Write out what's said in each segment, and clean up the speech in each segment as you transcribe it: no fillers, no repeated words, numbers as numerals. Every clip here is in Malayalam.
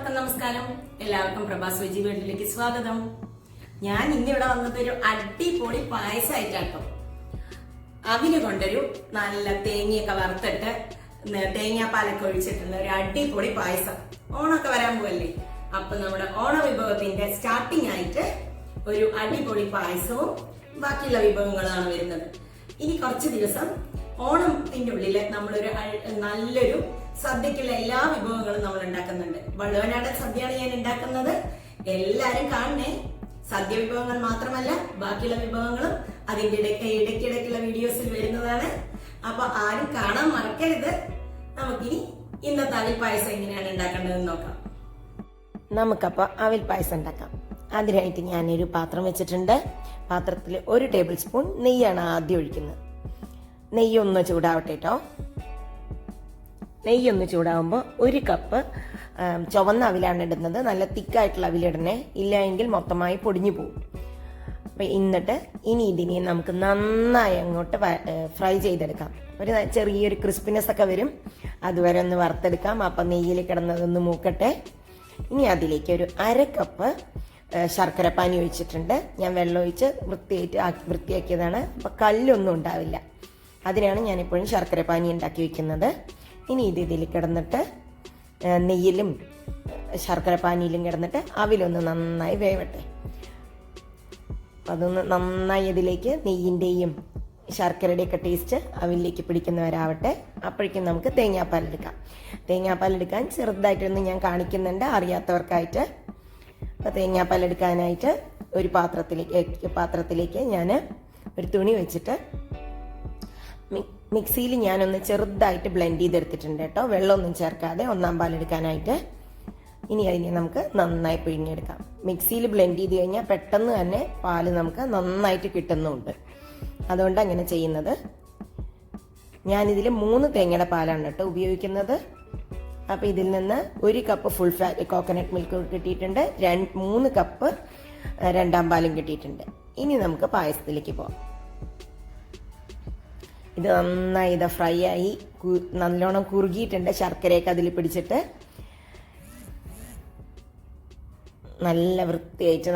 എല്ലാവർക്കും നമസ്കാരം. എല്ലാവർക്കും പ്രഭാസ് വെജി വേൾഡിലേക്ക് സ്വാഗതം. ഞാൻ ഇന്നിവിടെ വന്നത് ഒരു അടിപൊളി പായസമായിട്ടാട്ടോ. അവില് കൊണ്ടൊരു നല്ല തേങ്ങയൊക്കെ വറുത്തിട്ട് തേങ്ങാപ്പാലൊക്കെ ഒഴിച്ചിട്ടുള്ള ഒരു അടിപൊളി പായസം. ഓണമൊക്കെ വരാൻ പോവല്ലേ, അപ്പൊ നമ്മുടെ ഓണ വിഭവത്തിന്റെ സ്റ്റാർട്ടിംഗ് ആയിട്ട് ഒരു അടിപൊളി പായസവും ബാക്കിയുള്ള വിഭവങ്ങളാണ് വരുന്നത്. ഇനി കുറച്ച് ദിവസം ഓണത്തിന്റെ ഉള്ളില് നമ്മളൊരു നല്ലൊരു സദ്യക്കുള്ള എല്ലാ വിഭവങ്ങളും നമ്മൾ ഉണ്ടാക്കുന്നുണ്ട്. വള്ളുവനാടൻ സദ്യയാണ് ഞാൻ ഉണ്ടാക്കുന്നത്. എല്ലാരും കാണണേ. സദ്യ വിഭവങ്ങൾ മാത്രമല്ല, ബാക്കിയുള്ള വിഭവങ്ങളും അതിന്റെ ഇടയ്ക്കിടയ്ക്കുള്ള വീഡിയോസിൽ വരുന്നതാണ്. അപ്പൊ ആരും കാണാൻ മറക്കരുത്. നമുക്കിനി ഇന്നത്തെ അവിൽ പായസം എങ്ങനെയാണ് ഉണ്ടാക്കേണ്ടതെന്ന് നോക്കാം. നമുക്കപ്പോൾ അവിൽ പായസം ഉണ്ടാക്കാം. അതിനായിട്ട് ഞാനൊരു പാത്രം വെച്ചിട്ടുണ്ട്. പാത്രത്തിൽ 1 ടേബിൾ സ്പൂൺ നെയ്യാണ് ആദ്യം ഒഴിക്കുന്നത്. നെയ്യൊന്ന് ചൂടാവട്ടെ കേട്ടോ. നെയ്യൊന്ന് ചൂടാവുമ്പോൾ 1 കപ്പ് ചുവന്ന അവിലാണ് ഇടുന്നത്. നല്ല തിക്കായിട്ടുള്ള അവിലിടണേ, ഇല്ല എങ്കിൽ മൊത്തമായി പൊടിഞ്ഞു പോകും. അപ്പം ഇനി ഇതിനെ നമുക്ക് നന്നായി അങ്ങോട്ട് ഫ്രൈ ചെയ്തെടുക്കാം. ഒരു ചെറിയൊരു ക്രിസ്പിനെസ് ഒക്കെ വരും, അതുവരെ ഒന്ന് വറുത്തെടുക്കാം. അപ്പം നെയ്യിൽ കിടന്നതൊന്ന് മൂക്കട്ടെ. ഇനി അതിലേക്ക് ഒരു 1/2 കപ്പ് ശർക്കര പാനി ഒഴിച്ചിട്ടുണ്ട്. ഞാൻ വെള്ളം ഒഴിച്ച് വൃത്തിയാക്കിയതാണ്. അപ്പം കല്ലൊന്നും ഉണ്ടാവില്ല. അതിനാണ് ഞാനിപ്പോഴും ശർക്കര പാനി ഉണ്ടാക്കി വയ്ക്കുന്നത്. ഇനി ഇതിൽ കിടന്നിട്ട് നെയ്യിലും ശർക്കര പാനിയിലും കിടന്നിട്ട് അവിലൊന്ന് നന്നായി വേവട്ടെ. അതൊന്ന് നന്നായി ഇതിലേക്ക് നെയ്യിൻ്റെയും ശർക്കരയുടെയൊക്കെ ടേസ്റ്റ് അവിലേക്ക് പിടിക്കുന്നവരാവട്ടെ. അപ്പോഴേക്കും നമുക്ക് തേങ്ങാപ്പാലെടുക്കാൻ ചെറുതായിട്ടൊന്ന് ഞാൻ കാണിക്കുന്നുണ്ട് അറിയാത്തവർക്കായിട്ട്. അപ്പോൾ തേങ്ങാപ്പാലെടുക്കാനായിട്ട് ഒരു പാത്രത്തിലേക്ക് ഞാൻ ഒരു തുണി വെച്ചിട്ട് മിക്സിയിൽ ഞാനൊന്ന് ചെറുതായിട്ട് ബ്ലെൻഡ് ചെയ്തെടുത്തിട്ടുണ്ട് കേട്ടോ, വെള്ളമൊന്നും ചേർക്കാതെ, ഒന്നാം പാലെടുക്കാനായിട്ട്. ഇനി അതിനെ നമുക്ക് നന്നായി പിഴിഞ്ഞെടുക്കാം. മിക്സിയിൽ ബ്ലെൻഡ് ചെയ്ത് കഴിഞ്ഞാൽ പെട്ടെന്ന് തന്നെ പാല് നമുക്ക് നന്നായിട്ട് കിട്ടുന്നുമുണ്ട്. അതുകൊണ്ട് അങ്ങനെ ചെയ്യുന്നത്. ഞാനിതിൽ 3 തേങ്ങയുടെ പാലാണ് കേട്ടോ ഉപയോഗിക്കുന്നത്. അപ്പോൾ ഇതിൽ നിന്ന് 1 cup full fat coconut milk കിട്ടിയിട്ടുണ്ട്. 3 കപ്പ് രണ്ടാം പാലും കിട്ടിയിട്ടുണ്ട്. ഇനി നമുക്ക് പായസത്തിലേക്ക് പോകാം. ഇത് നന്നായി ഫ്രൈ ആയി നല്ലോണം കുറുകിയിട്ടുണ്ട്. ശർക്കരയൊക്കെ അതിൽ പിടിച്ചിട്ട് നല്ല വൃത്തിയായിട്ട്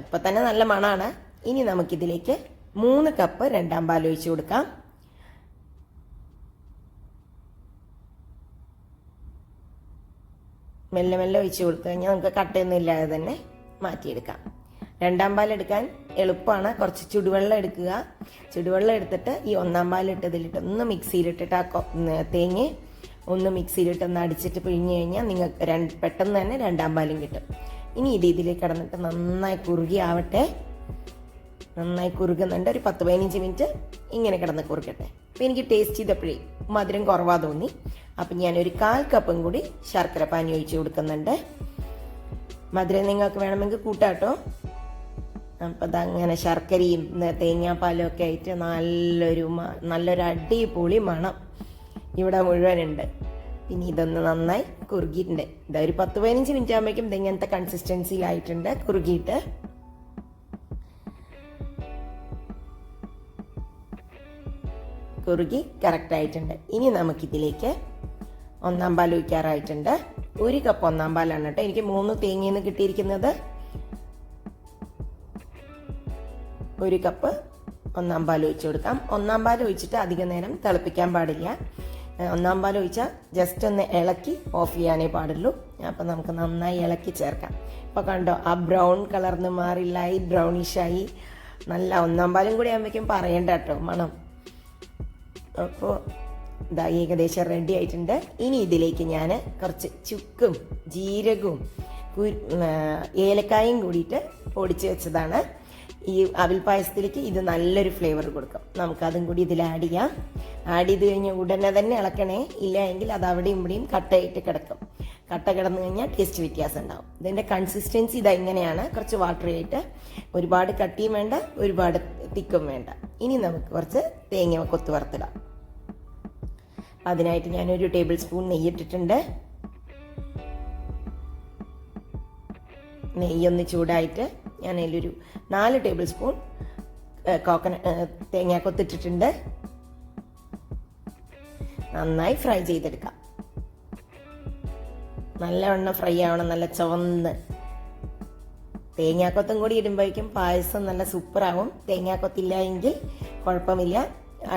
ഇപ്പം തന്നെ നല്ല മണമാണ്. ഇനി നമുക്കിതിലേക്ക് 3 കപ്പ് രണ്ടാം പാൽ ഒഴിച്ചു കൊടുക്കാം. മെല്ലെ മെല്ലെ ഒഴിച്ചു കൊടുത്തു കഴിഞ്ഞാൽ നമുക്ക് കട്ടയൊന്നും ഇല്ലാതെ തന്നെ മാറ്റിയെടുക്കാം. രണ്ടാം പാൽ എടുക്കാൻ എളുപ്പമാണ്. കുറച്ച് ചുടുവെള്ളം എടുക്കുക. ചുടുവെള്ളം എടുത്തിട്ട് ഈ ഒന്നാം പാലിട്ടതിലിട്ട് ഒന്ന് മിക്സിയിലിട്ടിട്ട് തേങ്ങ ഒന്ന് മിക്സിയിലിട്ട് ഒന്ന് അടിച്ചിട്ട് പിഴിഞ്ഞ് കഴിഞ്ഞാൽ നിങ്ങൾക്ക് പെട്ടെന്ന് തന്നെ രണ്ടാം പാലും കിട്ടും. ഇനി ഇതിലേക്ക് കിടന്നിട്ട് നന്നായി കുറുകിയാവട്ടെ. നന്നായി കുറുകുന്നുണ്ട്. ഒരു 10-15 മിനിറ്റ് ഇങ്ങനെ കിടന്ന് കുറുക്കട്ടെ. അപ്പം എനിക്ക് ടേസ്റ്റ് ചെയ്തപ്പോഴേ മധുരം കുറവാ തോന്നി. അപ്പം ഞാനൊരു 1/4 കപ്പും കൂടി ശർക്കര പാനി ഒഴിച്ച് കൊടുക്കുന്നുണ്ട്. മധുരം നിങ്ങൾക്ക് വേണമെങ്കിൽ കൂട്ടാട്ടോ. അപ്പം അതങ്ങനെ ശർക്കരയും തേങ്ങാപ്പാലും ഒക്കെ ആയിട്ട് നല്ലൊരു അടിപൊളി മണം ഇവിടെ മുഴുവനുണ്ട്. പിന്നെ ഇതൊന്ന് നന്നായി കുറുകിയിട്ടുണ്ട്. ഇതൊരു 10-15 മിനിറ്റ് ആകുമ്പോഴേക്കും ഇങ്ങനത്തെ കൺസിസ്റ്റൻസിയിലായിട്ടുണ്ട്. കുറുകി കറക്റ്റ് ആയിട്ടുണ്ട്. ഇനി നമുക്കിതിലേക്ക് ഒന്നാം പാൽ ഒഴിക്കാറായിട്ടുണ്ട്. 1 കപ്പ് ഒന്നാം പാലാണ് കേട്ടോ. എനിക്ക് 3 തേങ്ങയിൽ നിന്ന് കിട്ടിയിരിക്കുന്നത്. 1 കപ്പ് ഒന്നാം പാൽ ഒഴിച്ചു കൊടുക്കാം. ഒന്നാം പാൽ ഒഴിച്ചിട്ട് അധികം നേരം തിളപ്പിക്കാൻ പാടില്ല. ഒന്നാം പാൽ ഒഴിച്ചാൽ ജസ്റ്റ് ഒന്ന് ഇളക്കി ഓഫ് ചെയ്യാനേ പാടുള്ളൂ. അപ്പം നമുക്ക് നന്നായി ഇളക്കി ചേർക്കാം. ഇപ്പോൾ കണ്ടോ, ആ ബ്രൗൺ കളർന്ന് മാറി ലൈറ്റ് ബ്രൗണിഷായി. നല്ല ഒന്നാം പാലും കൂടി ആകുമ്പോഴേക്കും പറയണ്ട കേട്ടോ മണം. അപ്പോൾ ഇതാ ഏകദേശം റെഡി ആയിട്ടുണ്ട്. ഇനി ഇതിലേക്ക് ഞാൻ കുറച്ച് ചുക്കും ജീരകവും ഏലക്കായും കൂടിയിട്ട് പൊടിച്ച് വെച്ചതാണ്. ഈ അവിൽ പായസത്തിലേക്ക് ഇത് നല്ലൊരു ഫ്ലേവർ കൊടുക്കും. നമുക്കതും കൂടി ഇതിൽ ആഡ് ചെയ്യാം. ആഡ് ചെയ്ത് കഴിഞ്ഞാൽ ഉടനെ തന്നെ ഇളക്കണേ, ഇല്ല എങ്കിൽ അത് അവിടെയും ഇവിടെയും കട്ടയായിട്ട് കിടക്കും. കട്ട കിടന്നു കഴിഞ്ഞാൽ ടേസ്റ്റ് വ്യത്യാസം ഉണ്ടാവും. ഇതിൻ്റെ കൺസിസ്റ്റൻസി ഇങ്ങനെയാണ്. കുറച്ച് വാട്ടറി ആയിട്ട്, ഒരുപാട് കട്ടിയും വേണ്ട, ഒരുപാട് തിക്കും വേണ്ട. ഇനി നമുക്ക് കുറച്ച് തേങ്ങ കൊത്തു വറുത്തിടാം. അതിനായിട്ട് ഞാനൊരു 1 ടേബിൾ സ്പൂൺ നെയ്യിട്ടിട്ടുണ്ട്. നെയ്യൊന്ന് ചൂടായിട്ട് ഞാൻ അതിലൊരു 4 ടേബിൾ സ്പൂൺ തേങ്ങാക്കൊത്തിട്ടിട്ടുണ്ട്. നന്നായി ഫ്രൈ ചെയ്തെടുക്കാം. നല്ലവണ്ണം ഫ്രൈ ആവണം, നല്ല ചുവന്ന്. തേങ്ങാക്കൊത്തും കൂടി ഇടുമ്പോഴേക്കും പായസം നല്ല സൂപ്പറാവും. തേങ്ങാക്കൊത്തില്ല എങ്കിൽ കുഴപ്പമില്ല,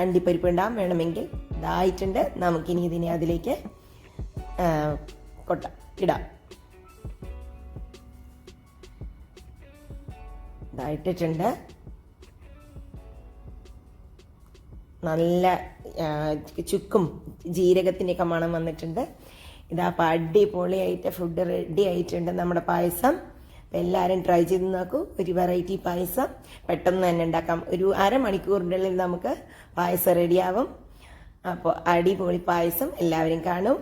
അണ്ടിപ്പരിപ്പ് ഇടാം വേണമെങ്കിൽ. ഇതായിട്ടുണ്ട്. നമുക്കിനി ഇതിനെ അതിലേക്ക് ഇടാം. ഇതായിട്ടിട്ടുണ്ട്. നല്ല ചുക്കും ജീരകത്തിൻ്റെയൊക്കെ മണം വന്നിട്ടുണ്ട്. ഇതാ അടിപൊളിയായിട്ട് ഫുഡ് റെഡി ആയിട്ടുണ്ട് നമ്മുടെ പായസം. അപ്പം എല്ലാവരും ട്രൈ ചെയ്ത് നോക്കൂ. ഒരു വെറൈറ്റി പായസം പെട്ടെന്ന് തന്നെ ഉണ്ടാക്കാം. ഒരു അരമണിക്കൂറിനുള്ളിൽ നമുക്ക് പായസം റെഡിയാവും. അപ്പോൾ അടിപൊളി പായസം എല്ലാവരും കാണും.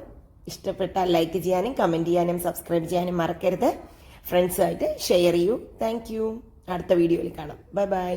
ഇഷ്ടപ്പെട്ടാൽ ലൈക്ക് ചെയ്യാനും കമൻറ്റ് ചെയ്യാനും സബ്സ്ക്രൈബ് ചെയ്യാനും മറക്കരുത്. ഫ്രണ്ട്സുമായിട്ട് ഷെയർ ചെയ്യൂ. Thank you. അടുത്ത വീഡിയോയിൽ കാണാം. Bye bye.